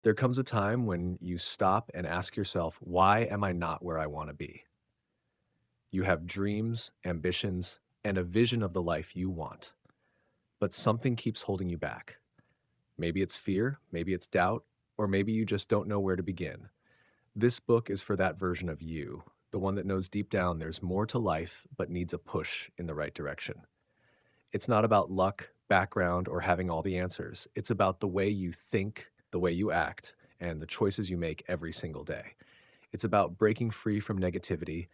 There comes a time when you stop and ask yourself, why am I not where I want to be? You have dreams, ambitions, and a vision of the life you want, but something keeps holding you back. Maybe it's fear, maybe it's doubt, or maybe you just don't know where to begin. This book is for that version of you, the one that knows deep down there's more to life but needs a push in the right direction. It's not about luck, background, or having all the answers. It's about the way you think, the way you act, and the choices you make every single day. It's about breaking free from negativity,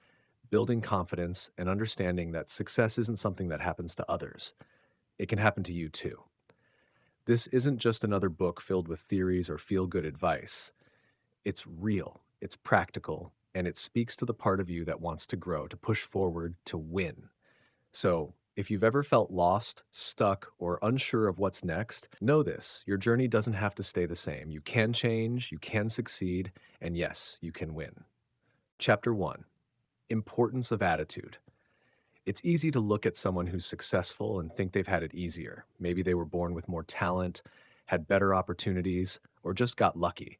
building confidence, and understanding that success isn't something that happens to others. It can happen to you too. This isn't just another book filled with theories or feel good advice. It's real, it's practical, and it speaks to the part of you that wants to grow, to push forward, to win. So, if you've ever felt lost, stuck, or unsure of what's next, know this: your journey doesn't have to stay the same. You can change, you can succeed, and yes, you can win. Chapter 1: Importance of Attitude. It's easy to look at someone who's successful and think they've had it easier. Maybe they were born with more talent, had better opportunities, or just got lucky.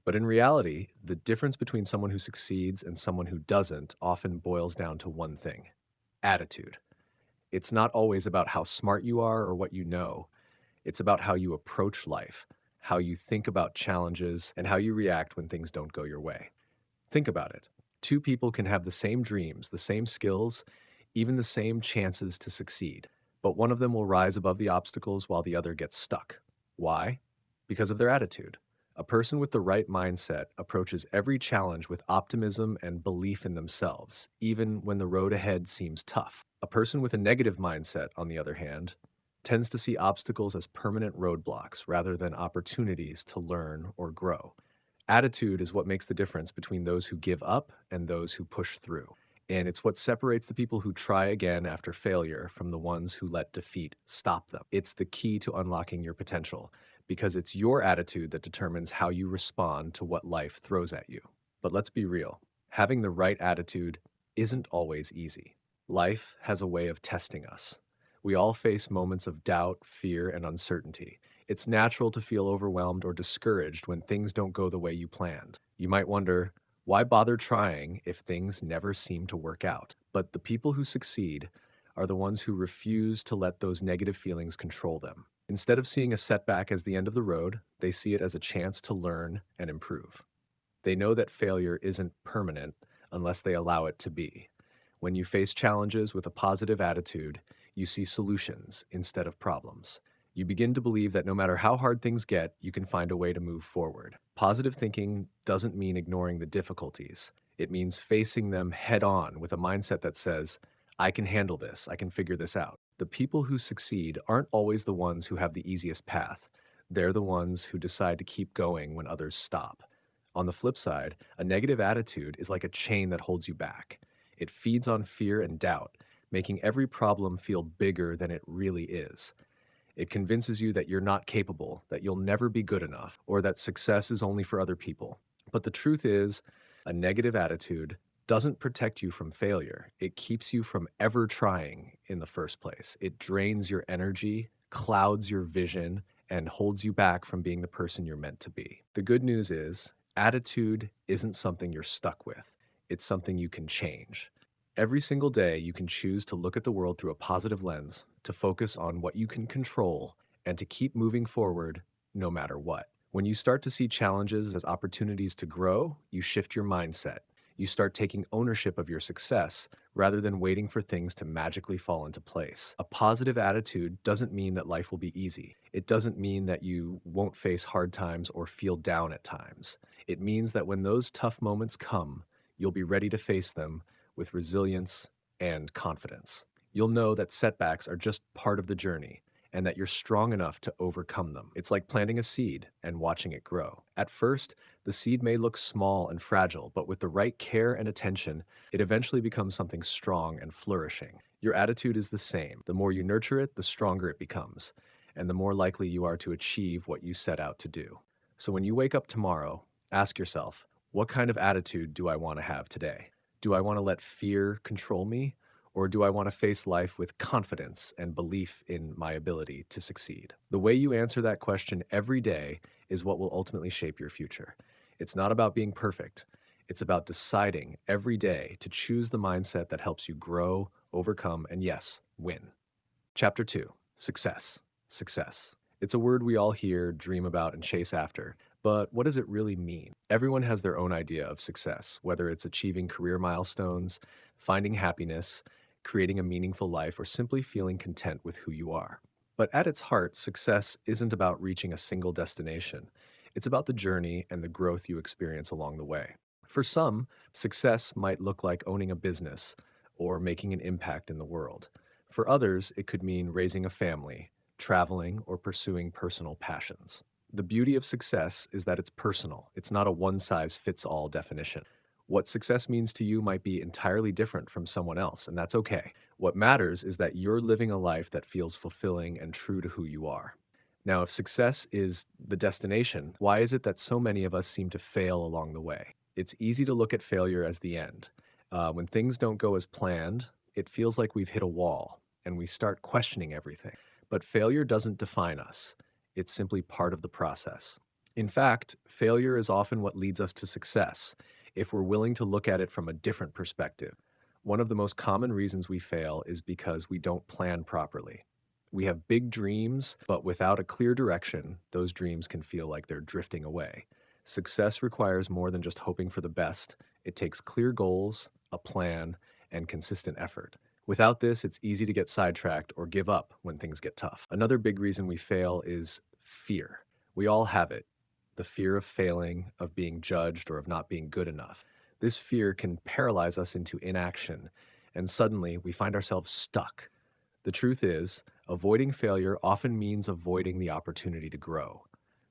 But in reality, the difference between someone who succeeds and someone who doesn't often boils down to one thing: attitude. It's not always about how smart you are or what you know. It's about how you approach life, how you think about challenges, and how you react when things don't go your way. Think about it. Two people can have the same dreams, the same skills, even the same chances to succeed. But one of them will rise above the obstacles while the other gets stuck. Why? Because of their attitude. A person with the right mindset approaches every challenge with optimism and belief in themselves, even when the road ahead seems tough. A person with a negative mindset, on the other hand, tends to see obstacles as permanent roadblocks rather than opportunities to learn or grow. Attitude is what makes the difference between those who give up and those who push through. And it's what separates the people who try again after failure from the ones who let defeat stop them. It's the key to unlocking your potential, because it's your attitude that determines how you respond to what life throws at you. But let's be real: having the right attitude isn't always easy. Life has a way of testing us. We all face moments of doubt, fear, and uncertainty. It's natural to feel overwhelmed or discouraged when things don't go the way you planned. You might wonder, why bother trying if things never seem to work out? But the people who succeed are the ones who refuse to let those negative feelings control them. Instead of seeing a setback as the end of the road, they see it as a chance to learn and improve. They know that failure isn't permanent unless they allow it to be. When you face challenges with a positive attitude, you see solutions instead of problems. You begin to believe that no matter how hard things get, you can find a way to move forward. Positive thinking doesn't mean ignoring the difficulties. It means facing them head on with a mindset that says, I can handle this, I can figure this out. The people who succeed aren't always the ones who have the easiest path. They're the ones who decide to keep going when others stop. On the flip side, a negative attitude is like a chain that holds you back. It feeds on fear and doubt, making every problem feel bigger than it really is. It convinces you that you're not capable, that you'll never be good enough, or that success is only for other people. But the truth is, a negative attitude doesn't protect you from failure. It keeps you from ever trying in the first place. It drains your energy, clouds your vision, and holds you back from being the person you're meant to be. The good news is, attitude isn't something you're stuck with. It's something you can change. Every single day, you can choose to look at the world through a positive lens, to focus on what you can control, and to keep moving forward no matter what. When you start to see challenges as opportunities to grow, you shift your mindset. You start taking ownership of your success rather than waiting for things to magically fall into place. A positive attitude doesn't mean that life will be easy. It doesn't mean that you won't face hard times or feel down at times. It means that when those tough moments come, you'll be ready to face them with resilience and confidence. You'll know that setbacks are just part of the journey and that you're strong enough to overcome them. It's like planting a seed and watching it grow. At first, the seed may look small and fragile, but with the right care and attention, it eventually becomes something strong and flourishing. Your attitude is the same. The more you nurture it, the stronger it becomes, and the more likely you are to achieve what you set out to do. So when you wake up tomorrow, ask yourself, what kind of attitude do I want to have today? Do I want to let fear control me? Or do I want to face life with confidence and belief in my ability to succeed? The way you answer that question every day is what will ultimately shape your future. It's not about being perfect. It's about deciding every day to choose the mindset that helps you grow, overcome, and yes, win. Chapter 2: Success. Success. It's a word we all hear, dream about, and chase after. But what does it really mean? Everyone has their own idea of success, whether it's achieving career milestones, finding happiness, creating a meaningful life, or simply feeling content with who you are. But at its heart, success isn't about reaching a single destination. It's about the journey and the growth you experience along the way. For some, success might look like owning a business or making an impact in the world. For others, it could mean raising a family, traveling, or pursuing personal passions. The beauty of success is that it's personal. It's not a one size fits all definition. What success means to you might be entirely different from someone else, and that's okay. What matters is that you're living a life that feels fulfilling and true to who you are. Now, if success is the destination, why is it that so many of us seem to fail along the way? It's easy to look at failure as the end. When things don't go as planned, it feels like we've hit a wall and we start questioning everything. But failure doesn't define us, it's simply part of the process. In fact, failure is often what leads us to success if we're willing to look at it from a different perspective. One of the most common reasons we fail is because we don't plan properly. We have big dreams, but without a clear direction, those dreams can feel like they're drifting away. Success requires more than just hoping for the best. It takes clear goals, a plan, and consistent effort. Without this, it's easy to get sidetracked or give up when things get tough. Another big reason we fail is fear. We all have it: the fear of failing, of being judged, or of not being good enough. This fear can paralyze us into inaction, and suddenly we find ourselves stuck. The truth is, avoiding failure often means avoiding the opportunity to grow.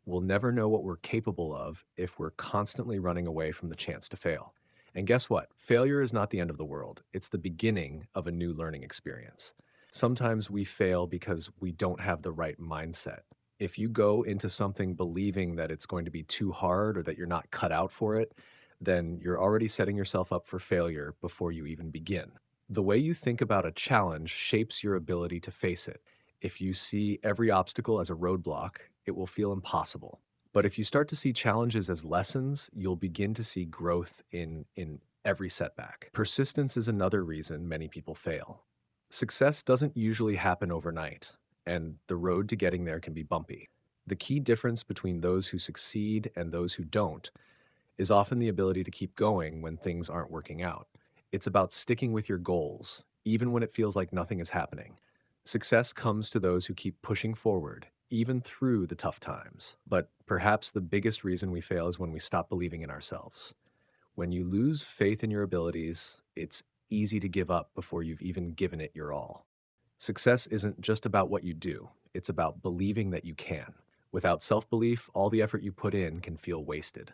We'll never know what we're capable of if we're constantly running away from the chance to fail. And guess what? Failure is not the end of the world. It's the beginning of a new learning experience. Sometimes we fail because we don't have the right mindset. If you go into something believing that it's going to be too hard or that you're not cut out for it, then you're already setting yourself up for failure before you even begin. The way you think about a challenge shapes your ability to face it. If you see every obstacle as a roadblock, it will feel impossible. But if you start to see challenges as lessons, you'll begin to see growth in every setback. Persistence is another reason many people fail. Success doesn't usually happen overnight, and the road to getting there can be bumpy. The key difference between those who succeed and those who don't is often the ability to keep going when things aren't working out. It's about sticking with your goals, even when it feels like nothing is happening. Success comes to those who keep pushing forward, even through the tough times. But perhaps the biggest reason we fail is when we stop believing in ourselves. When you lose faith in your abilities, it's easy to give up before you've even given it your all. Success isn't just about what you do, it's about believing that you can. Without self belief, all the effort you put in can feel wasted.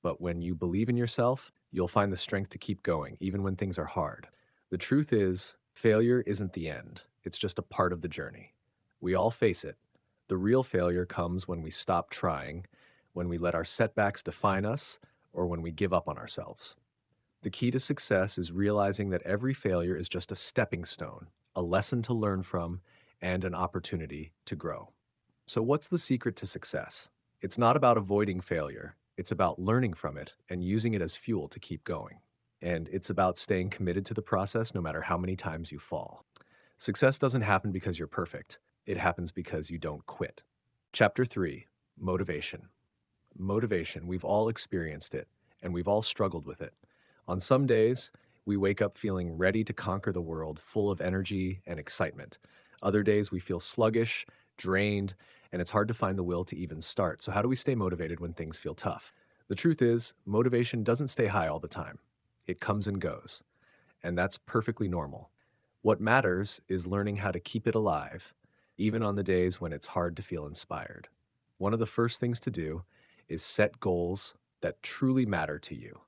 But when you believe in yourself, you'll find the strength to keep going, even when things are hard. The truth is, failure isn't the end, it's just a part of the journey. We all face it. The real failure comes when we stop trying, when we let our setbacks define us, or when we give up on ourselves. The key to success is realizing that every failure is just a stepping stone, a lesson to learn from, and an opportunity to grow. So, what's the secret to success? It's not about avoiding failure, it's about learning from it and using it as fuel to keep going. And it's about staying committed to the process no matter how many times you fall. Success doesn't happen because you're perfect, it happens because you don't quit. Chapter 3: Motivation. Motivation, we've all experienced it, and we've all struggled with it. On some days, we wake up feeling ready to conquer the world, full of energy and excitement. Other days, we feel sluggish, drained, and it's hard to find the will to even start. So, how do we stay motivated when things feel tough? The truth is, motivation doesn't stay high all the time. It comes and goes, and that's perfectly normal. What matters is learning how to keep it alive, even on the days when it's hard to feel inspired. One of the first things to do is set goals that truly matter to you.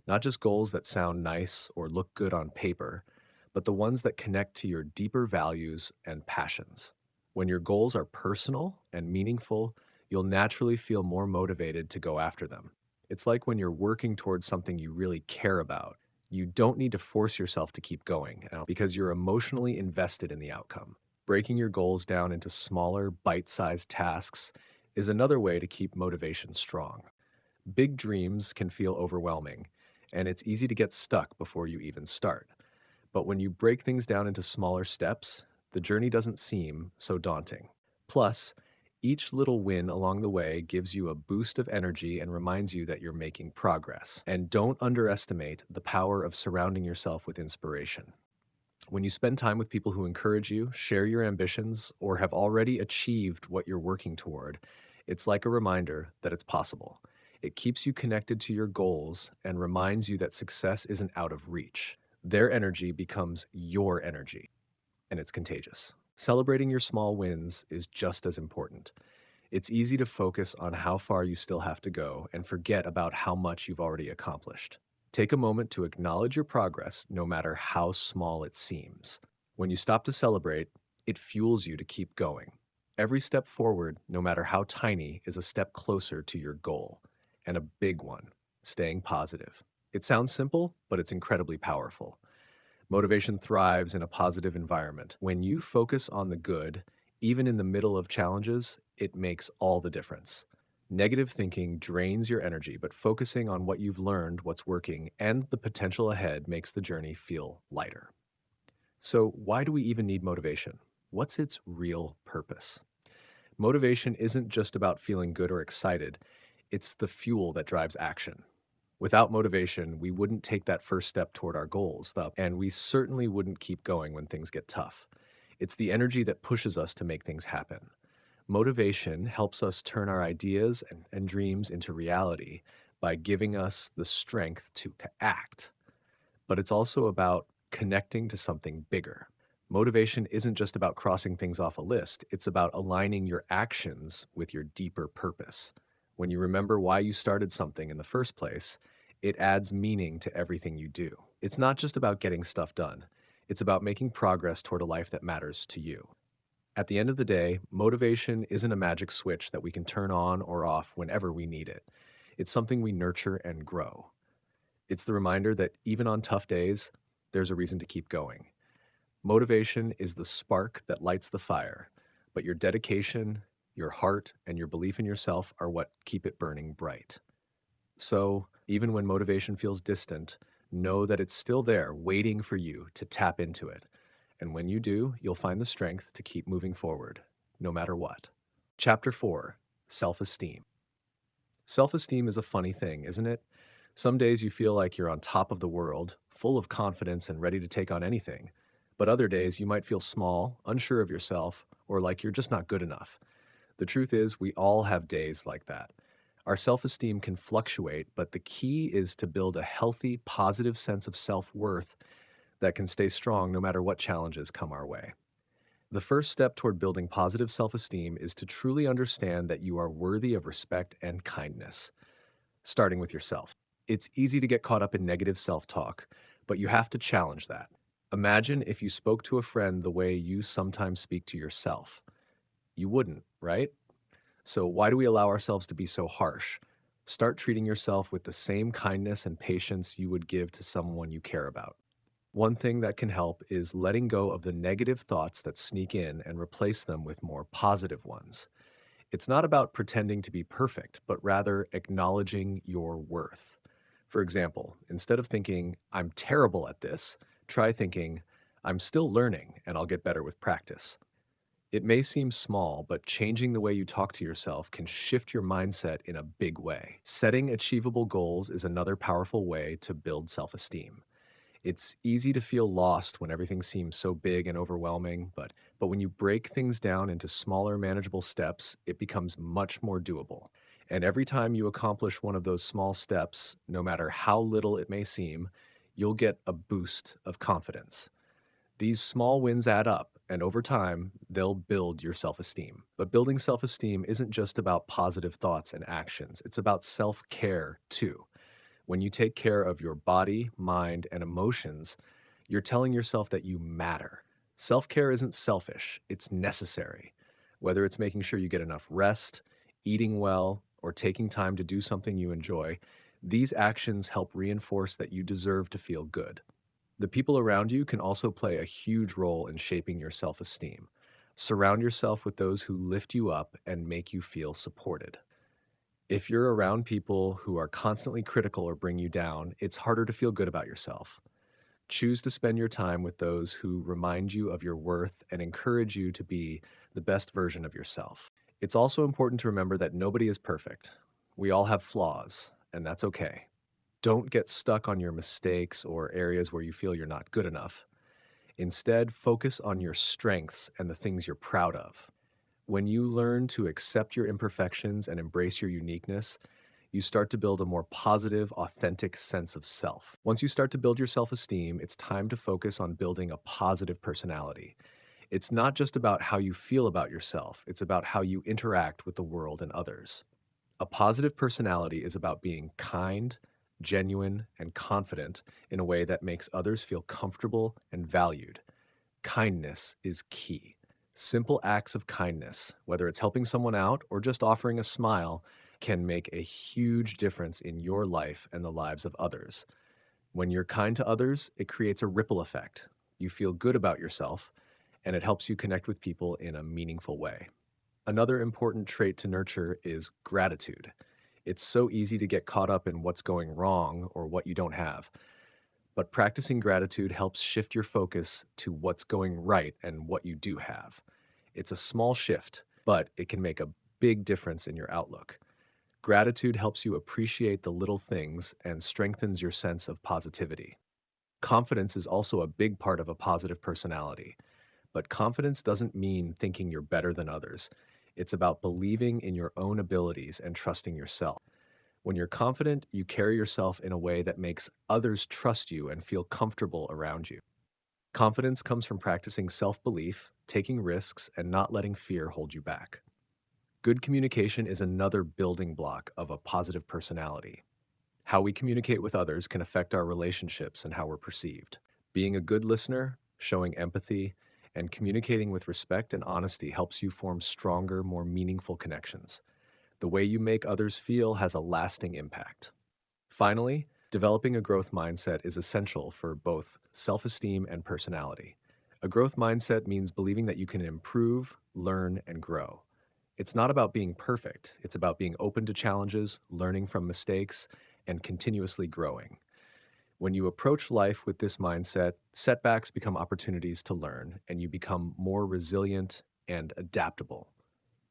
Not just goals that sound nice or look good on paper, but the ones that connect to your deeper values and passions. When your goals are personal and meaningful, you'll naturally feel more motivated to go after them. It's like when you're working towards something you really care about. You don't need to force yourself to keep going because you're emotionally invested in the outcome. Breaking your goals down into smaller, bite sized tasks is another way to keep motivation strong. Big dreams can feel overwhelming, and it's easy to get stuck before you even start. But when you break things down into smaller steps, the journey doesn't seem so daunting. Plus, each little win along the way gives you a boost of energy and reminds you that you're making progress. And don't underestimate the power of surrounding yourself with inspiration. When you spend time with people who encourage you, share your ambitions, or have already achieved what you're working toward, it's like a reminder that it's possible. It keeps you connected to your goals and reminds you that success isn't out of reach. Their energy becomes your energy, and it's contagious. Celebrating your small wins is just as important. It's easy to focus on how far you still have to go and forget about how much you've already accomplished. Take a moment to acknowledge your progress, no matter how small it seems. When you stop to celebrate, it fuels you to keep going. Every step forward, no matter how tiny, is a step closer to your goal, and a big one, staying positive. It sounds simple, but it's incredibly powerful. Motivation thrives in a positive environment. When you focus on the good, even in the middle of challenges, it makes all the difference. Negative thinking drains your energy, but focusing on what you've learned, what's working, and the potential ahead makes the journey feel lighter. So, why do we even need motivation? What's its real purpose? Motivation isn't just about feeling good or excited, it's the fuel that drives action. Without motivation, we wouldn't take that first step toward our goals, and we certainly wouldn't keep going when things get tough. It's the energy that pushes us to make things happen. Motivation helps us turn our ideas and dreams into reality by giving us the strength to act. But it's also about connecting to something bigger. Motivation isn't just about crossing things off a list, it's about aligning your actions with your deeper purpose. When you remember why you started something in the first place, it adds meaning to everything you do. It's not just about getting stuff done, it's about making progress toward a life that matters to you. At the end of the day, motivation isn't a magic switch that we can turn on or off whenever we need it. It's something we nurture and grow. It's the reminder that even on tough days, there's a reason to keep going. Motivation is the spark that lights the fire, but your dedication, your heart, and your belief in yourself are what keep it burning bright. So, even when motivation feels distant, know that it's still there, waiting for you to tap into it. And when you do, you'll find the strength to keep moving forward, no matter what. Chapter 4: Self Esteem. Self esteem is a funny thing, isn't it? Some days you feel like you're on top of the world, full of confidence and ready to take on anything. But other days you might feel small, unsure of yourself, or like you're just not good enough. The truth is, we all have days like that. Our self esteem can fluctuate, but the key is to build a healthy, positive sense of self worth that can stay strong no matter what challenges come our way. The first step toward building positive self esteem is to truly understand that you are worthy of respect and kindness, starting with yourself. It's easy to get caught up in negative self talk, but you have to challenge that. Imagine if you spoke to a friend the way you sometimes speak to yourself. You wouldn't, right? So, why do we allow ourselves to be so harsh? Start treating yourself with the same kindness and patience you would give to someone you care about. One thing that can help is letting go of the negative thoughts that sneak in and replace them with more positive ones. It's not about pretending to be perfect, but rather acknowledging your worth. For example, instead of thinking, I'm terrible at this, try thinking, I'm still learning and I'll get better with practice. It may seem small, but changing the way you talk to yourself can shift your mindset in a big way. Setting achievable goals is another powerful way to build self esteem. It's easy to feel lost when everything seems so big and overwhelming, but when you break things down into smaller, manageable steps, it becomes much more doable. And every time you accomplish one of those small steps, no matter how little it may seem, you'll get a boost of confidence. These small wins add up, and over time, they'll build your self esteem. But building self esteem isn't just about positive thoughts and actions, it's about self care too. When you take care of your body, mind, and emotions, you're telling yourself that you matter. Self care isn't selfish, it's necessary. Whether it's making sure you get enough rest, eating well, or taking time to do something you enjoy, these actions help reinforce that you deserve to feel good. The people around you can also play a huge role in shaping your self esteem. Surround yourself with those who lift you up and make you feel supported. If you're around people who are constantly critical or bring you down, it's harder to feel good about yourself. Choose to spend your time with those who remind you of your worth and encourage you to be the best version of yourself. It's also important to remember that nobody is perfect. We all have flaws, and that's okay. Don't get stuck on your mistakes or areas where you feel you're not good enough. Instead, focus on your strengths and the things you're proud of. When you learn to accept your imperfections and embrace your uniqueness, you start to build a more positive, authentic sense of self. Once you start to build your self esteem, it's time to focus on building a positive personality. It's not just about how you feel about yourself, it's about how you interact with the world and others. A positive personality is about being kind, genuine, and confident in a way that makes others feel comfortable and valued. Kindness is key. Simple acts of kindness, whether it's helping someone out or just offering a smile, can make a huge difference in your life and the lives of others. When you're kind to others, it creates a ripple effect. You feel good about yourself, and it helps you connect with people in a meaningful way. Another important trait to nurture is gratitude. It's so easy to get caught up in what's going wrong or what you don't have. But practicing gratitude helps shift your focus to what's going right and what you do have. It's a small shift, but it can make a big difference in your outlook. Gratitude helps you appreciate the little things and strengthens your sense of positivity. Confidence is also a big part of a positive personality, but confidence doesn't mean thinking you're better than others. It's about believing in your own abilities and trusting yourself. When you're confident, you carry yourself in a way that makes others trust you and feel comfortable around you. Confidence comes from practicing self belief, taking risks, and not letting fear hold you back. Good communication is another building block of a positive personality. How we communicate with others can affect our relationships and how we're perceived. Being a good listener, showing empathy, and communicating with respect and honesty helps you form stronger, more meaningful connections. The way you make others feel has a lasting impact. Finally, developing a growth mindset is essential for both self esteem and personality. A growth mindset means believing that you can improve, learn, and grow. It's not about being perfect, it's about being open to challenges, learning from mistakes, and continuously growing. When you approach life with this mindset, setbacks become opportunities to learn, and you become more resilient and adaptable.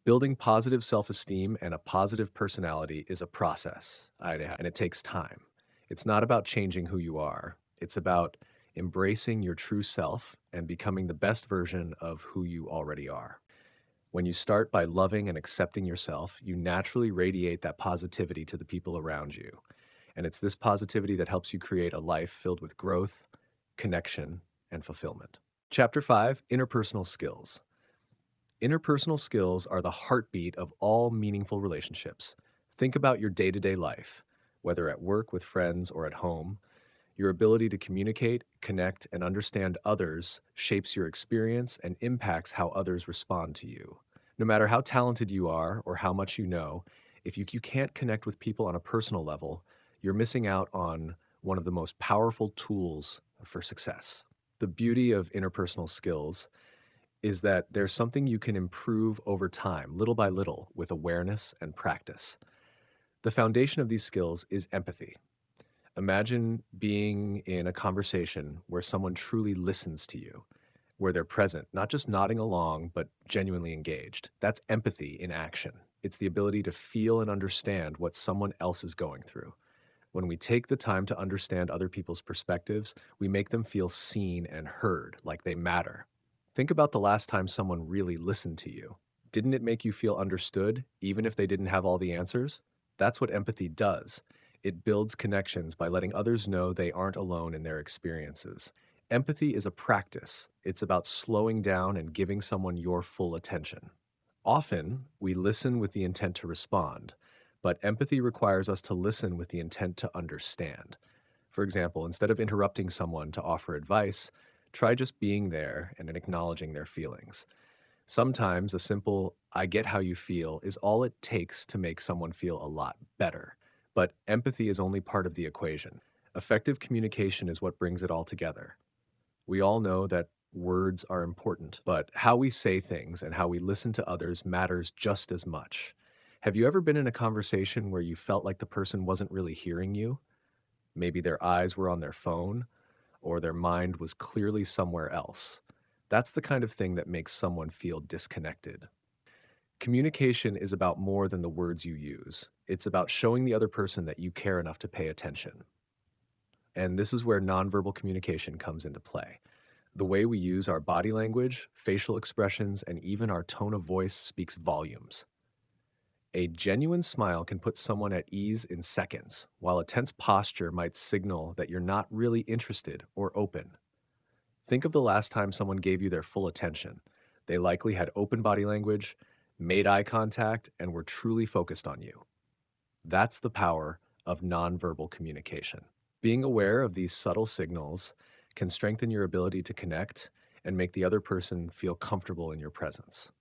Building positive self esteem and a positive personality is a process, and it takes time. It's not about changing who you are, it's about embracing your true self and becoming the best version of who you already are. When you start by loving and accepting yourself, you naturally radiate that positivity to the people around you. And it's this positivity that helps you create a life filled with growth, connection, and fulfillment. Chapter 5: Interpersonal Skills. Interpersonal skills are the heartbeat of all meaningful relationships. Think about your day to day life, whether at work with friends or at home. Your ability to communicate, connect, and understand others shapes your experience and impacts how others respond to you. No matter how talented you are or how much you know, if you can't connect with people on a personal level, you're missing out on one of the most powerful tools for success. The beauty of interpersonal skills is that there's something you can improve over time, little by little, with awareness and practice. The foundation of these skills is empathy. Imagine being in a conversation where someone truly listens to you, where they're present, not just nodding along, but genuinely engaged. That's empathy in action. It's the ability to feel and understand what someone else is going through. When we take the time to understand other people's perspectives, we make them feel seen and heard, like they matter. Think about the last time someone really listened to you. Didn't it make you feel understood, even if they didn't have all the answers? That's what empathy does. It builds connections by letting others know they aren't alone in their experiences. Empathy is a practice. It's about slowing down and giving someone your full attention. Often, we listen with the intent to respond, but empathy requires us to listen with the intent to understand. For example, instead of interrupting someone to offer advice, try just being there and acknowledging their feelings. Sometimes a simple, I get how you feel, is all it takes to make someone feel a lot better. But empathy is only part of the equation. Effective communication is what brings it all together. We all know that Words are important, but how we say things and how we listen to others matters just as much. Have you ever been in a conversation where you felt like the person wasn't really hearing you? Maybe their eyes were on their phone, or their mind was clearly somewhere else. That's the kind of thing that makes someone feel disconnected. Communication is about more than the words you use. It's about showing the other person that you care enough to pay attention. And this is where nonverbal communication comes into play. The way we use our body language, facial expressions, and even our tone of voice speaks volumes. A genuine smile can put someone at ease in seconds, while a tense posture might signal that you're not really interested or open. Think of the last time someone gave you their full attention. They likely had open body language, made eye contact, and were truly focused on you. That's the power of nonverbal communication. Being aware of these subtle signals can strengthen your ability to connect and make the other person feel comfortable in your presence.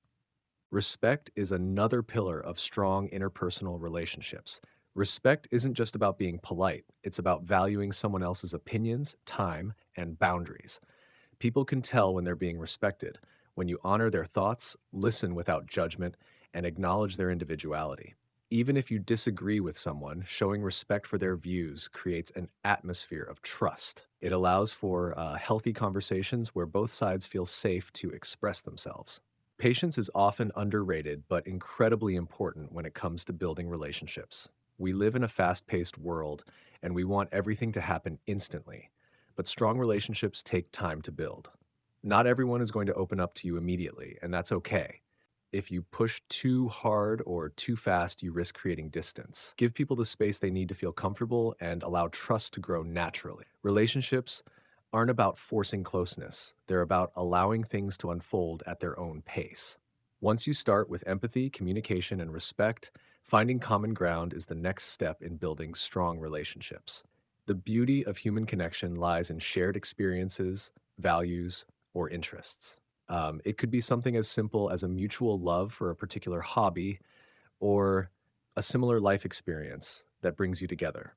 Respect is another pillar of strong interpersonal relationships. Respect isn't just about being polite, it's about valuing someone else's opinions, time, and boundaries. People can tell when they're being respected when you honor their thoughts, listen without judgment, and acknowledge their individuality. Even if you disagree with someone, showing respect for their views creates an atmosphere of trust. It allows for healthy conversations where both sides feel safe to express themselves. Patience is often underrated, but incredibly important when it comes to building relationships. We live in a fast paced world, and we want everything to happen instantly. But strong relationships take time to build. Not everyone is going to open up to you immediately, and that's okay. If you push too hard or too fast, you risk creating distance. Give people the space they need to feel comfortable and allow trust to grow naturally. Relationships aren't about forcing closeness, they're about allowing things to unfold at their own pace. Once you start with empathy, communication, and respect, finding common ground is the next step in building strong relationships. The beauty of human connection lies in shared experiences, values, or interests. It could be something as simple as a mutual love for a particular hobby or a similar life experience that brings you together.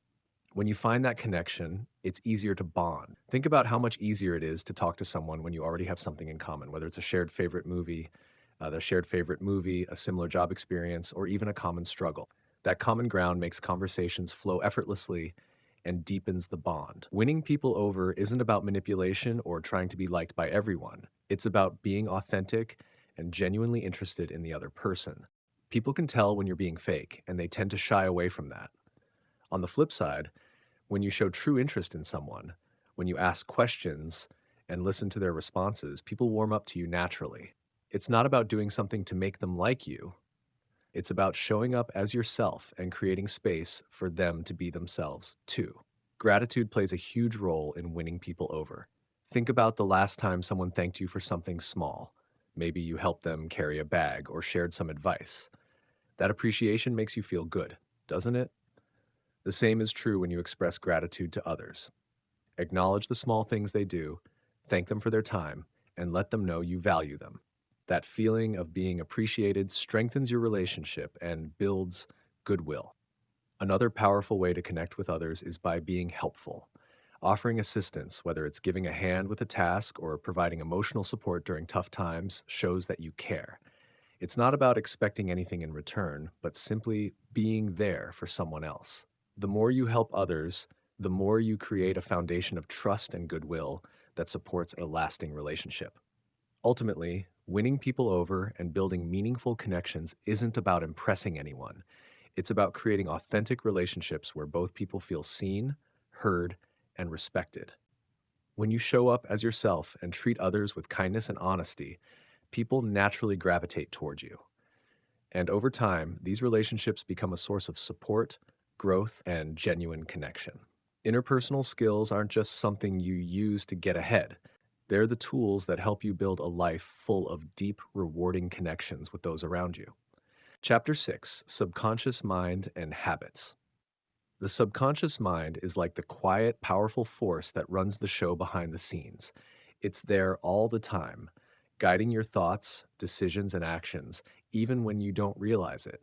When you find that connection, it's easier to bond. Think about how much easier it is to talk to someone when you already have something in common, whether it's a shared favorite movie, a similar job experience, or even a common struggle. That common ground makes conversations flow effortlessly and deepens the bond. Winning people over isn't about manipulation or trying to be liked by everyone. It's about being authentic and genuinely interested in the other person. People can tell when you're being fake, and they tend to shy away from that. On the flip side, when you show true interest in someone, when you ask questions and listen to their responses, people warm up to you naturally. It's not about doing something to make them like you. It's about showing up as yourself and creating space for them to be themselves too. Gratitude plays a huge role in winning people over. Think about the last time someone thanked you for something small. Maybe you helped them carry a bag or shared some advice. That appreciation makes you feel good, doesn't it? The same is true when you express gratitude to others. Acknowledge the small things they do, thank them for their time, and let them know you value them. That feeling of being appreciated strengthens your relationship and builds goodwill. Another powerful way to connect with others is by being helpful. Offering assistance, whether it's giving a hand with a task or providing emotional support during tough times, shows that you care. It's not about expecting anything in return, but simply being there for someone else. The more you help others, the more you create a foundation of trust and goodwill that supports a lasting relationship. Ultimately, winning people over and building meaningful connections isn't about impressing anyone. It's about creating authentic relationships where both people feel seen, heard, and respected. When you show up as yourself and treat others with kindness and honesty, people naturally gravitate toward you. And over time, these relationships become a source of support, growth, and genuine connection. Interpersonal skills aren't just something you use to get ahead. They're the tools that help you build a life full of deep, rewarding connections with those around you. Chapter 6: Subconscious Mind and Habits. The subconscious mind is like the quiet, powerful force that runs the show behind the scenes. It's there all the time, guiding your thoughts, decisions, and actions, even when you don't realize it.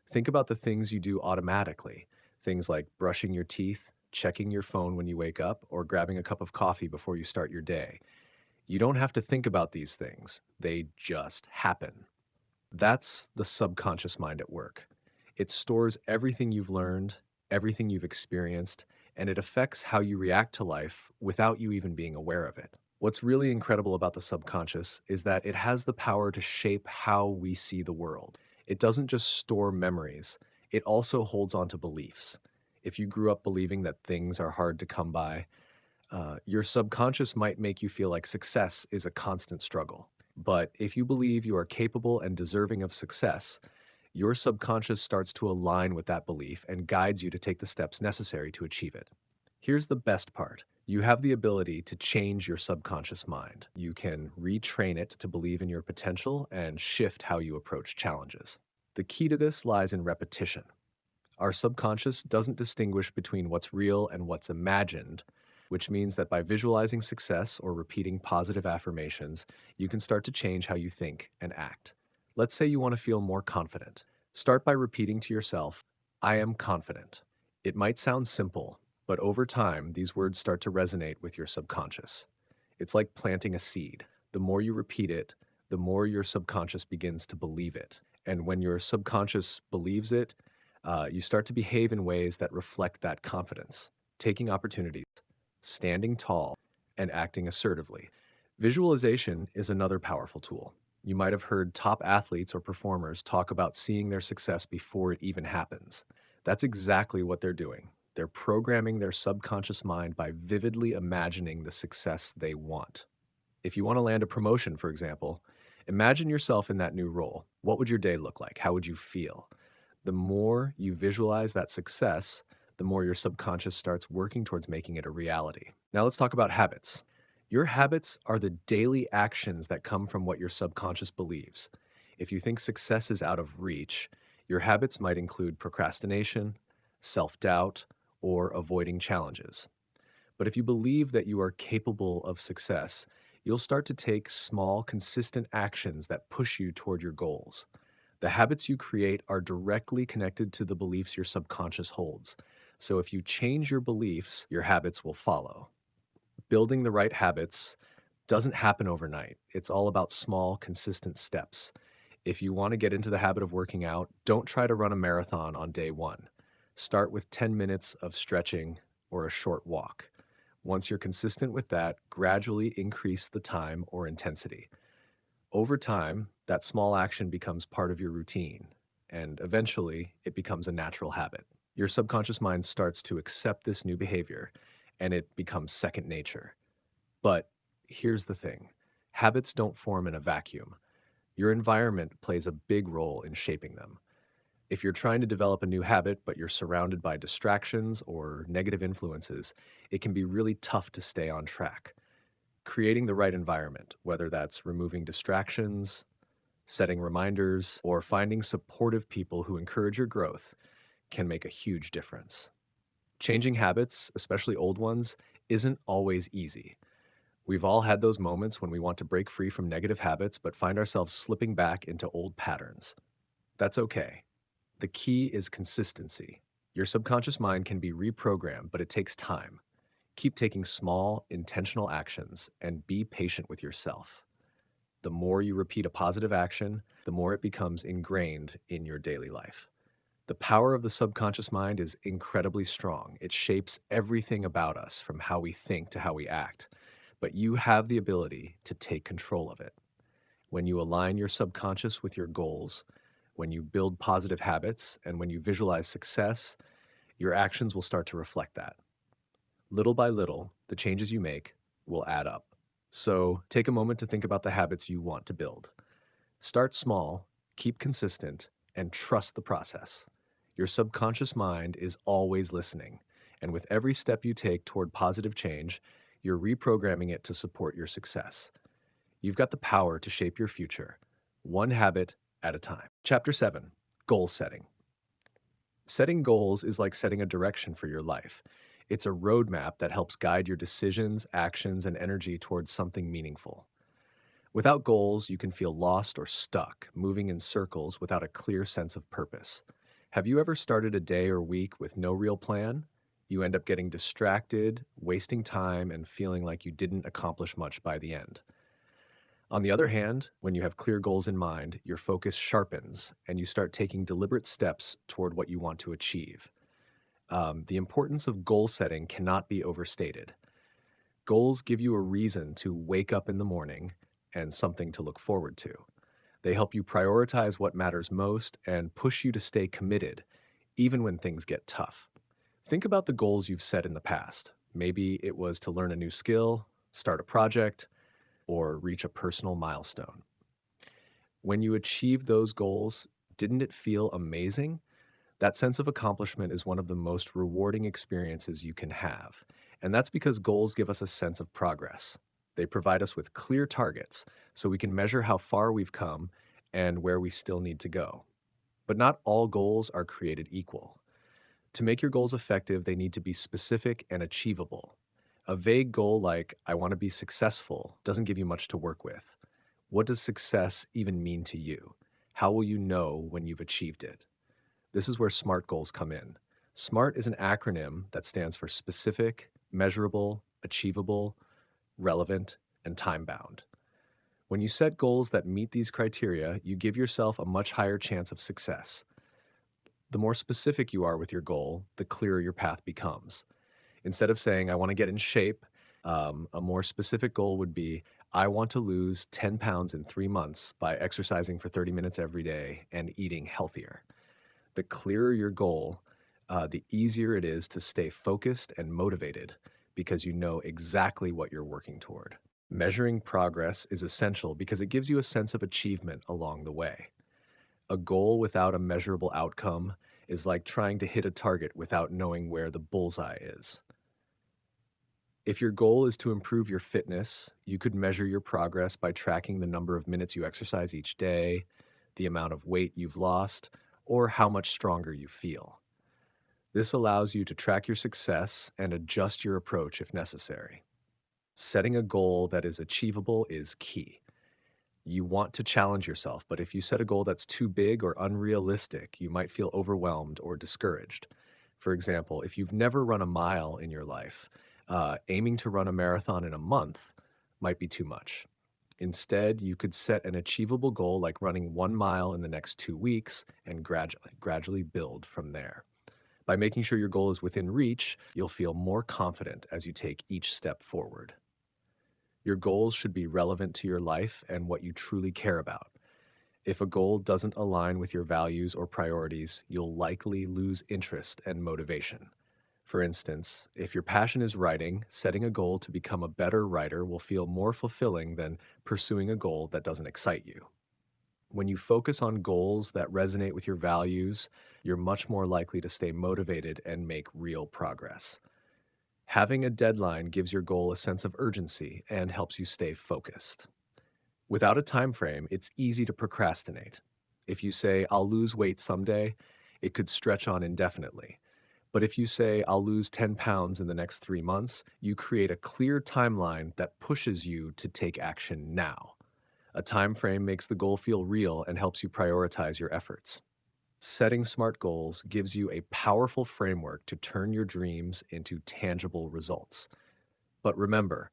Think about the things you do automatically, things like brushing your teeth, checking your phone when you wake up, or grabbing a cup of coffee before you start your day. You don't have to think about these things, they just happen. That's the subconscious mind at work. It stores everything you've learned, everything you've experienced, and it affects how you react to life without you even being aware of it. What's really incredible about the subconscious is that it has the power to shape how we see the world. It doesn't just store memories, it also holds on to beliefs. If you grew up believing that things are hard to come by, your subconscious might make you feel like success is a constant struggle. But if you believe you are capable and deserving of success, your subconscious starts to align with that belief and guides you to take the steps necessary to achieve it. Here's the best part: you have the ability to change your subconscious mind. You can retrain it to believe in your potential and shift how you approach challenges. The key to this lies in repetition. Our subconscious doesn't distinguish between what's real and what's imagined, which means that by visualizing success or repeating positive affirmations, you can start to change how you think and act. Let's say you want to feel more confident. Start by repeating to yourself, I am confident. It might sound simple, but over time, these words start to resonate with your subconscious. It's like planting a seed. The more you repeat it, the more your subconscious begins to believe it. And when your subconscious believes it, you start to behave in ways that reflect that confidence, taking opportunities, standing tall, and acting assertively. Visualization is another powerful tool. You might have heard top athletes or performers talk about seeing their success before it even happens. That's exactly what they're doing. They're programming their subconscious mind by vividly imagining the success they want. If you want to land a promotion, for example, imagine yourself in that new role. What would your day look like? How would you feel? The more you visualize that success, the more your subconscious starts working towards making it a reality. Now let's talk about habits. Your habits are the daily actions that come from what your subconscious believes. If you think success is out of reach, your habits might include procrastination, self doubt, or avoiding challenges. But if you believe that you are capable of success, you'll start to take small, consistent actions that push you toward your goals. The habits you create are directly connected to the beliefs your subconscious holds. So if you change your beliefs, your habits will follow. Building the right habits doesn't happen overnight. It's all about small, consistent steps. If you want to get into the habit of working out, don't try to run a marathon on day one. Start with 10 minutes of stretching or a short walk. Once you're consistent with that, gradually increase the time or intensity. Over time, that small action becomes part of your routine, and eventually it becomes a natural habit. Your subconscious mind starts to accept this new behavior, and it becomes second nature. But here's the thing: habits don't form in a vacuum. Your environment plays a big role in shaping them. If you're trying to develop a new habit, but you're surrounded by distractions or negative influences, it can be really tough to stay on track. Creating the right environment, whether that's removing distractions, setting reminders, or finding supportive people who encourage your growth, can make a huge difference. Changing habits, especially old ones, isn't always easy. We've all had those moments when we want to break free from negative habits but find ourselves slipping back into old patterns. That's okay. The key is consistency. Your subconscious mind can be reprogrammed, but it takes time. Keep taking small, intentional actions and be patient with yourself. The more you repeat a positive action, the more it becomes ingrained in your daily life. The power of the subconscious mind is incredibly strong. It shapes everything about us, from how we think to how we act. But you have the ability to take control of it. When you align your subconscious with your goals, when you build positive habits, and when you visualize success, your actions will start to reflect that. Little by little, the changes you make will add up. So take a moment to think about the habits you want to build. Start small, keep consistent, and trust the process. Your subconscious mind is always listening, and with every step you take toward positive change, you're reprogramming it to support your success. You've got the power to shape your future, one habit at a time. Chapter 7: Goal Setting. Setting goals is like setting a direction for your life. It's a roadmap that helps guide your decisions, actions, and energy towards something meaningful. Without goals, you can feel lost or stuck, moving in circles without a clear sense of purpose. Have you ever started a day or week with no real plan? You end up getting distracted, wasting time, and feeling like you didn't accomplish much by the end. On the other hand, when you have clear goals in mind, your focus sharpens and you start taking deliberate steps toward what you want to achieve. The importance of goal setting cannot be overstated. Goals give you a reason to wake up in the morning and something to look forward to. They help you prioritize what matters most and push you to stay committed, even when things get tough. Think about the goals you've set in the past. Maybe it was to learn a new skill, start a project, or reach a personal milestone. When you achieve those goals, didn't it feel amazing? That sense of accomplishment is one of the most rewarding experiences you can have. And that's because goals give us a sense of progress. They provide us with clear targets so we can measure how far we've come and where we still need to go. But not all goals are created equal. To make your goals effective, they need to be specific and achievable. A vague goal like, I want to be successful, doesn't give you much to work with. What does success even mean to you? How will you know when you've achieved it? This is where SMART goals come in. SMART is an acronym that stands for specific, measurable, achievable, relevant, and time bound. When you set goals that meet these criteria, you give yourself a much higher chance of success. The more specific you are with your goal, the clearer your path becomes. Instead of saying, I want to get in shape, a more specific goal would be, I want to lose 10 pounds in 3 months by exercising for 30 minutes every day and eating healthier. The clearer your goal, the easier it is to stay focused and motivated because you know exactly what you're working toward. Measuring progress is essential because it gives you a sense of achievement along the way. A goal without a measurable outcome is like trying to hit a target without knowing where the bullseye is. If your goal is to improve your fitness, you could measure your progress by tracking the number of minutes you exercise each day, the amount of weight you've lost, or how much stronger you feel. This allows you to track your success and adjust your approach if necessary. Setting a goal that is achievable is key. You want to challenge yourself, but if you set a goal that's too big or unrealistic, you might feel overwhelmed or discouraged. For example, if you've never run a mile in your life, aiming to run a marathon in a month might be too much. Instead, you could set an achievable goal like running 1 mile in the next 2 weeks and gradually build from there. By making sure your goal is within reach, you'll feel more confident as you take each step forward. Your goals should be relevant to your life and what you truly care about. If a goal doesn't align with your values or priorities, you'll likely lose interest and motivation. For instance, if your passion is writing, setting a goal to become a better writer will feel more fulfilling than pursuing a goal that doesn't excite you. When you focus on goals that resonate with your values, you're much more likely to stay motivated and make real progress. Having a deadline gives your goal a sense of urgency and helps you stay focused. Without a time frame, it's easy to procrastinate. If you say, I'll lose weight someday, it could stretch on indefinitely. But if you say, I'll lose 10 pounds in the next 3 months, you create a clear timeline that pushes you to take action now. A time frame makes the goal feel real and helps you prioritize your efforts. Setting SMART goals gives you a powerful framework to turn your dreams into tangible results. But remember,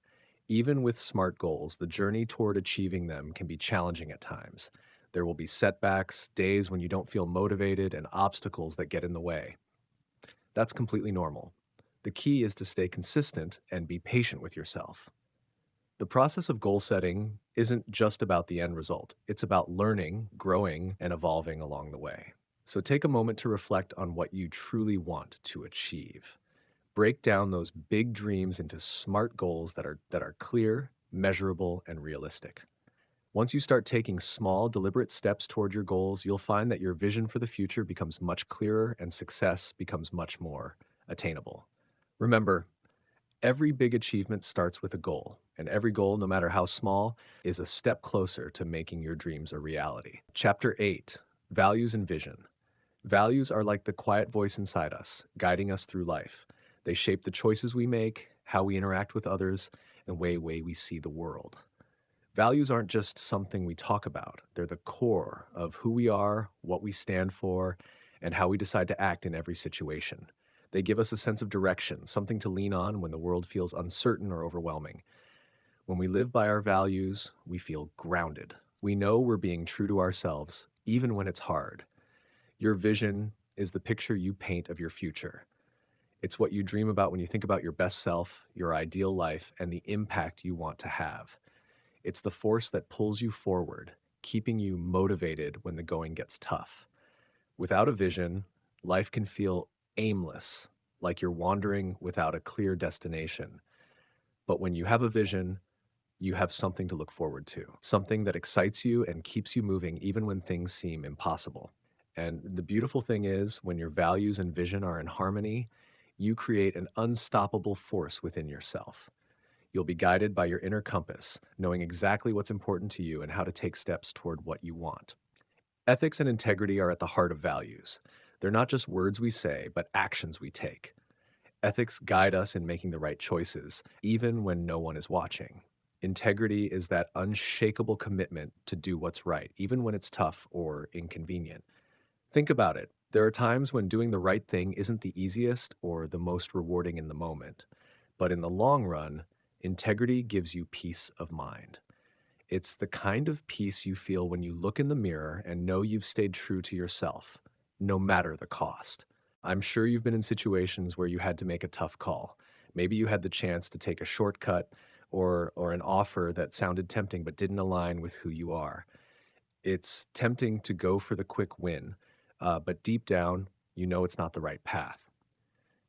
even with SMART goals, the journey toward achieving them can be challenging at times. There will be setbacks, days when you don't feel motivated, and obstacles that get in the way. That's completely normal. The key is to stay consistent and be patient with yourself. The process of goal setting isn't just about the end result. It's about learning, growing, and evolving along the way. So take a moment to reflect on what you truly want to achieve. Break down those big dreams into SMART goals that are clear, measurable, and realistic. Once you start taking small, deliberate steps toward your goals, you'll find that your vision for the future becomes much clearer and success becomes much more attainable. Remember, every big achievement starts with a goal, and every goal, no matter how small, is a step closer to making your dreams a reality. Chapter 8: Values and Vision. Values are like the quiet voice inside us, guiding us through life. They shape the choices we make, how we interact with others, and the way we see the world. Values aren't just something we talk about. They're the core of who we are, what we stand for, and how we decide to act in every situation. They give us a sense of direction, something to lean on when the world feels uncertain or overwhelming. When we live by our values, we feel grounded. We know we're being true to ourselves, even when it's hard. Your vision is the picture you paint of your future. It's what you dream about when you think about your best self, your ideal life, and the impact you want to have. It's the force that pulls you forward, keeping you motivated when the going gets tough. Without a vision, life can feel aimless, like you're wandering without a clear destination. But when you have a vision, you have something to look forward to, something that excites you and keeps you moving even when things seem impossible. And the beautiful thing is, when your values and vision are in harmony, you create an unstoppable force within yourself. You'll be guided by your inner compass, knowing exactly what's important to you and how to take steps toward what you want. Ethics and integrity are at the heart of values. They're not just words we say, but actions we take. Ethics guide us in making the right choices, even when no one is watching. Integrity is that unshakable commitment to do what's right, even when it's tough or inconvenient. Think about it. There are times when doing the right thing isn't the easiest or the most rewarding in the moment. But in the long run, integrity gives you peace of mind. It's the kind of peace you feel when you look in the mirror and know you've stayed true to yourself, no matter the cost. I'm sure you've been in situations where you had to make a tough call. Maybe you had the chance to take a shortcut or an offer that sounded tempting but didn't align with who you are. It's tempting to go for the quick win, but deep down, you know it's not the right path.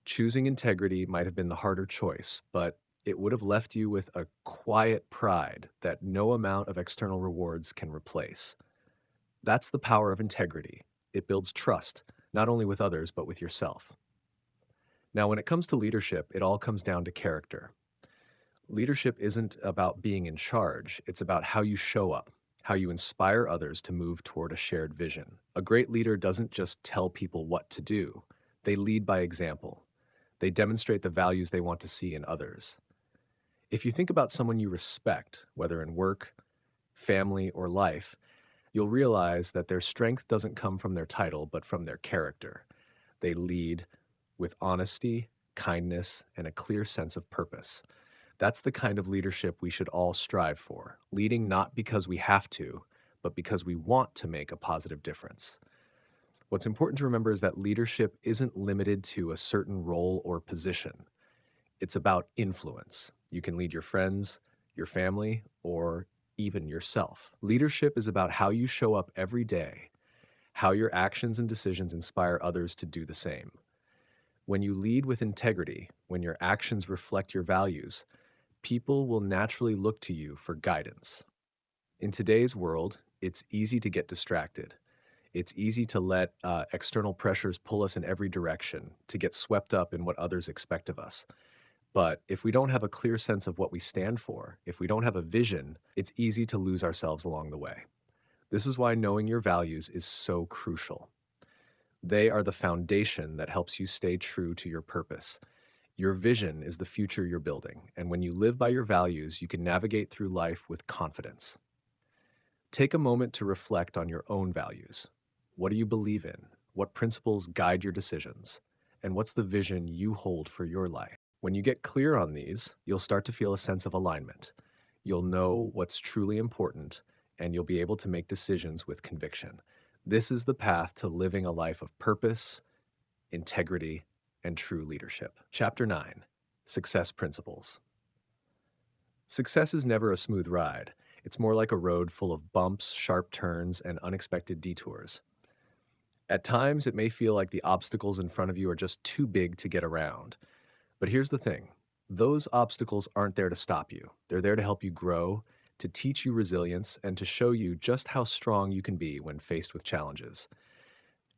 Choosing integrity might have been the harder choice, but it would have left you with a quiet pride that no amount of external rewards can replace. That's the power of integrity. It builds trust, not only with others, but with yourself. Now, when it comes to leadership, it all comes down to character. Leadership isn't about being in charge, it's about how you show up, how you inspire others to move toward a shared vision. A great leader doesn't just tell people what to do, they lead by example. They demonstrate the values they want to see in others. If you think about someone you respect, whether in work, family, or life, you'll realize that their strength doesn't come from their title, but from their character. They lead with honesty, kindness, and a clear sense of purpose. That's the kind of leadership we should all strive for, leading not because we have to, but because we want to make a positive difference. What's important to remember is that leadership isn't limited to a certain role or position. It's about influence. You can lead your friends, your family, or even yourself. Leadership is about how you show up every day, how your actions and decisions inspire others to do the same. When you lead with integrity, when your actions reflect your values, people will naturally look to you for guidance. In today's world, it's easy to get distracted. It's easy to let external pressures pull us in every direction, to get swept up in what others expect of us. But if we don't have a clear sense of what we stand for, if we don't have a vision, it's easy to lose ourselves along the way. This is why knowing your values is so crucial. They are the foundation that helps you stay true to your purpose. Your vision is the future you're building, and when you live by your values, you can navigate through life with confidence. Take a moment to reflect on your own values. What do you believe in? What principles guide your decisions? And what's the vision you hold for your life? When you get clear on these, you'll start to feel a sense of alignment. You'll know what's truly important, and you'll be able to make decisions with conviction. This is the path to living a life of purpose, integrity, and true leadership. Chapter 9: Success Principles. Success is never a smooth ride. It's more like a road full of bumps, sharp turns, and unexpected detours. At times, it may feel like the obstacles in front of you are just too big to get around. But here's the thing: those obstacles aren't there to stop you. They're there to help you grow, to teach you resilience, and to show you just how strong you can be when faced with challenges.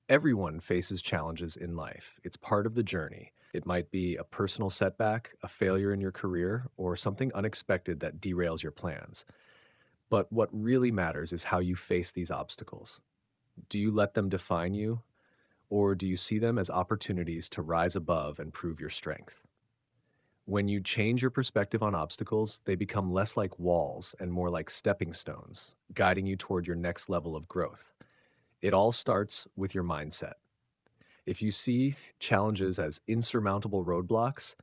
Everyone faces challenges in life. It's part of the journey. It might be a personal setback, a failure in your career, or something unexpected that derails your plans. But what really matters is how you face these obstacles. Do you let them define you, or do you see them as opportunities to rise above and prove your strength? When you change your perspective on obstacles, they become less like walls and more like stepping stones, guiding you toward your next level of growth. It all starts with your mindset. If you see challenges as insurmountable roadblocks,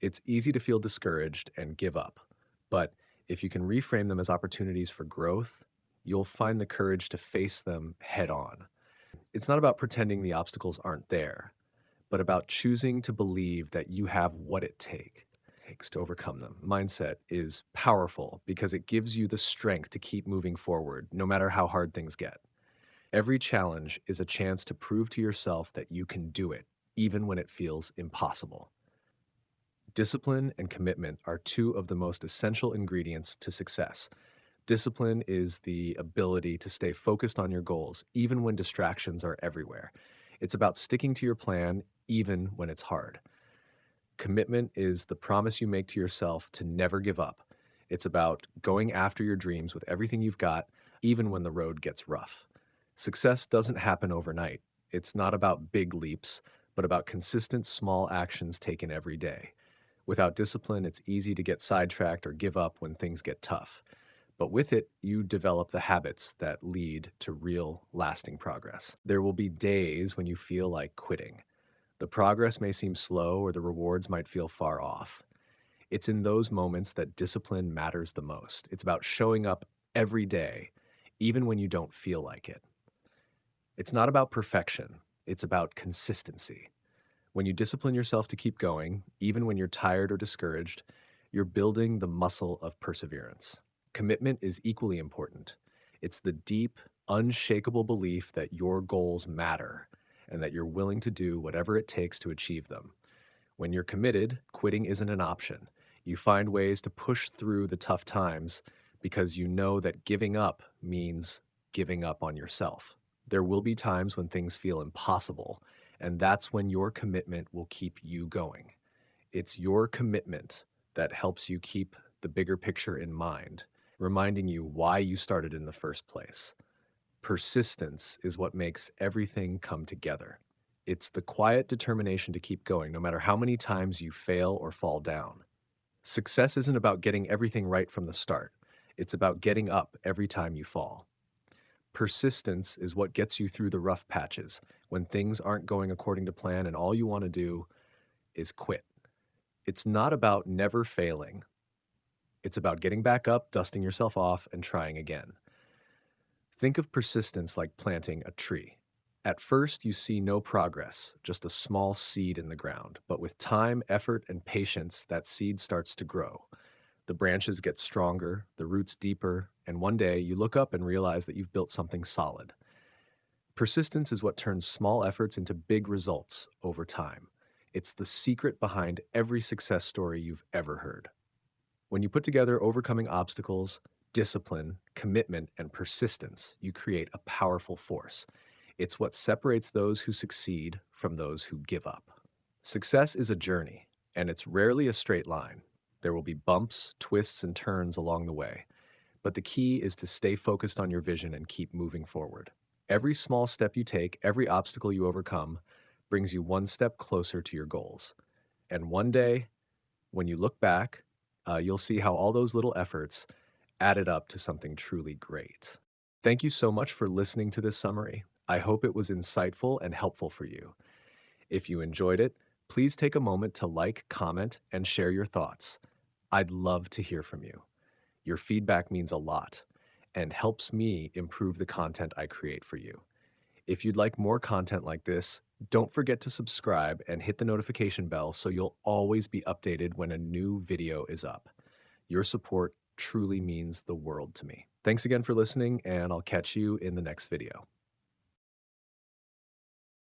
it's easy to feel discouraged and give up. But If you can reframe them as opportunities for growth, you'll find the courage to face them head on. It's not about pretending the obstacles aren't there, but about choosing to believe that you have what it takes to overcome them. Mindset is powerful because it gives you the strength to keep moving forward, no matter how hard things get. Every challenge is a chance to prove to yourself that you can do it, even when it feels impossible. Discipline and commitment are two of the most essential ingredients to success. Discipline is the ability to stay focused on your goals, even when distractions are everywhere. It's about sticking to your plan, even when it's hard. Commitment is the promise you make to yourself to never give up. It's about going after your dreams with everything you've got, even when the road gets rough. Success doesn't happen overnight. It's not about big leaps, but about consistent small actions taken every day. Without discipline, it's easy to get sidetracked or give up when things get tough. But with it, you develop the habits that lead to real, lasting progress. There will be days when you feel like quitting. The progress may seem slow or the rewards might feel far off. It's in those moments that discipline matters the most. It's about showing up every day, even when you don't feel like it. It's not about perfection, it's about consistency. When you discipline yourself to keep going, even when you're tired or discouraged, you're building the muscle of perseverance. Commitment is equally important. It's the deep, unshakable belief that your goals matter and that you're willing to do whatever it takes to achieve them. When you're committed, quitting isn't an option. You find ways to push through the tough times because you know that giving up means giving up on yourself. There will be times when things feel impossible, and that's when your commitment will keep you going. It's your commitment that helps you keep the bigger picture in mind, reminding you why you started in the first place. Persistence is what makes everything come together. It's the quiet determination to keep going, no matter how many times you fail or fall down. Success isn't about getting everything right from the start. It's about getting up every time you fall. Persistence is what gets you through the rough patches when things aren't going according to plan and all you want to do is quit. It's not about never failing. It's about getting back up, dusting yourself off, and trying again. Think of persistence like planting a tree. At first, you see no progress, just a small seed in the ground. But with time, effort, and patience, that seed starts to grow. The branches get stronger, the roots deeper, and one day you look up and realize that you've built something solid. Persistence is what turns small efforts into big results over time. It's the secret behind every success story you've ever heard. When you put together overcoming obstacles, discipline, commitment, and persistence, you create a powerful force. It's what separates those who succeed from those who give up. Success is a journey, and it's rarely a straight line. There will be bumps, twists, and turns along the way, but the key is to stay focused on your vision and keep moving forward. Every small step you take, every obstacle you overcome, brings you one step closer to your goals. And one day, when you look back, you'll see how all those little efforts added up to something truly great. Thank you so much for listening to this summary. I hope it was insightful and helpful for you. If you enjoyed it, please take a moment to like, comment, and share your thoughts. I'd love to hear from you. Your feedback means a lot and helps me improve the content I create for you. If you'd like more content like this, don't forget to subscribe and hit the notification bell so you'll always be updated when a new video is up. Your support truly means the world to me. Thanks again for listening, and I'll catch you in the next video.